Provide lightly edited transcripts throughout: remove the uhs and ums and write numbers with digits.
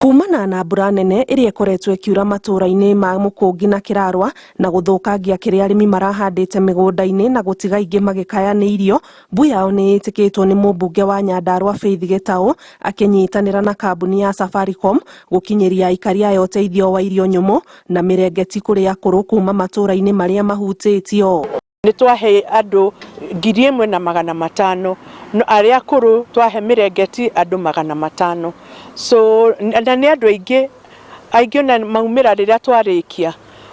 Kumana na mbura nene iria ikoretwo ikiura matũra-inĩ ma Mũkũngi na Kĩrarwa na gũthũkangia kĩrĩa arĩmi marahandĩte mĩgũnda-inĩ na gũtiga ingĩ magĩkaya nĩ irio, mbu yao nĩ ĩtĩkĩtwo nĩ mũmbunge wa Nyandarua Faith Gĩtaũ akĩnyitanĩra na kambuni ya Safaricom gũkinyĩria aikari aya ũteithio wa irio nyũmũ na mĩrengeti kũrĩ akũrũ kuma matũra-inĩ marĩa mahutĩtio. Nĩ twahe andũ 1,500 arĩa akũrũ twahe mĩrengeti andũ 500. So na nĩ andũ aingĩ na maumĩra rĩrĩa twarĩkia,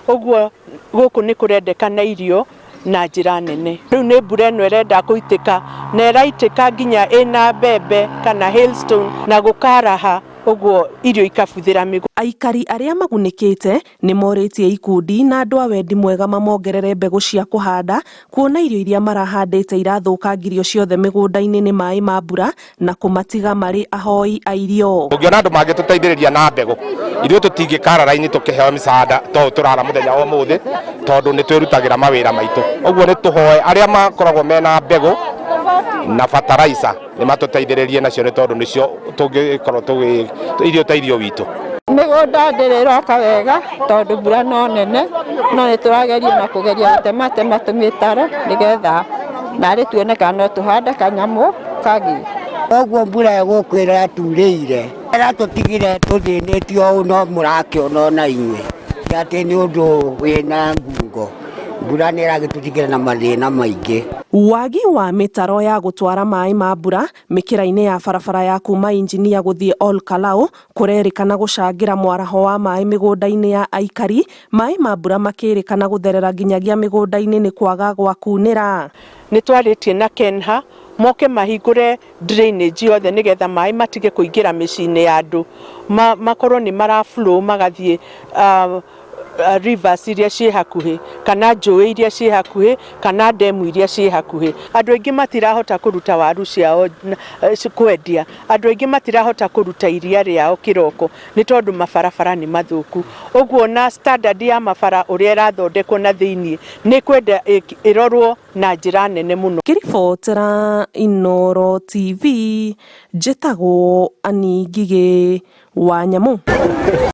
ũguo gũkũ nĩ kũrendekana irio na njĩra nene. Rĩu nĩ mbura ĩno ĩrenda gũitĩka na ĩraitĩka nginya ĩna mbembe kana hailstone na gũkaraha, ũguo irio ikabuthĩra mĩgũnda. Aikari arĩa magunĩkĩte nĩ morĩtie ikundi na andũ a wendi mwega mamongerere mbegũ cia kũhanda, kuona irio iria marahandĩte irathũkangirio ciothe mĩgũnda-inĩ nĩ maĩ ma mbura na kũmatiga marĩ ahoi a irio. Ũngĩona andũ mangĩtũteithĩrĩria na mbegũ, ithuĩ tũtingĩkara raini tũkĩheo mĩsaada tondũ tũrara mũthenya wa ũmũthĩ, tondũ nĩ twĩrutagĩra mawĩra maitũ. Ũguo nĩ tũhoe arĩa makoragwo mena mbegũ na fertilizer nĩ matũteithĩrĩrie nacio, nĩ tondũ nĩcio tũngĩkorwo irio ta irio witũ. Mĩgũnda ndĩrĩ ĩroka wega tondũ mbura no nene, no nĩ tũrageria na kũgeria gũtematema tũmĩtaro nĩgetha narĩ tuone kana no tũhande kanyamũ kangĩ. Ũguo mbura ĩgũkũ ĩraturĩire ĩratũtigire tũthĩnĩtio ũũ, no mũrakĩona ona inyuĩ atĩ nĩ ũndũ wĩna ngungo, mbura nĩ ĩragĩtũtigĩra na mathĩna maingĩ. Wagi wa mĩtaro ya gũtwara maĩ ma mbura mĩkĩra-inĩ ya barabara ya kuma Injinia gũthiĩ Ol Kalou kũrerĩkana gũcangĩra mwaraho wa maĩ mĩgũnda-inĩ ya aikari, maĩ ma mbura makĩrĩkana gũtherera nginyagia mĩgũnda-inĩ nĩ kwaga gwa kunĩra. Nĩ twarĩtie na KENHA moke mahingũre drainage yothe nĩgetha maĩ matige kũingĩra mĩciĩ-inĩ ya andũ, makorwo nĩ mara flow magathiĩ rivers iria ciĩ hakuhĩ kana njũĩ iria ciĩ hakuhĩ kana ndemu iria ciĩ hakuhĩ. Andũ aingĩ matirahota kũruta waru ciao kwendia, andũ aingĩ matirahota kũruta iria rĩao kĩroko nĩ tondũ mabarabara nĩ mathũku. Ũguo na standard ya mabara ũrĩa ĩrathondekwo na thĩiniĩ nĩ kwenda ĩrorwo na njĩra nene mũno. Ngĩribotera Inooro TV, njĩtagwo Annie Ngigĩ wa Nyamũ.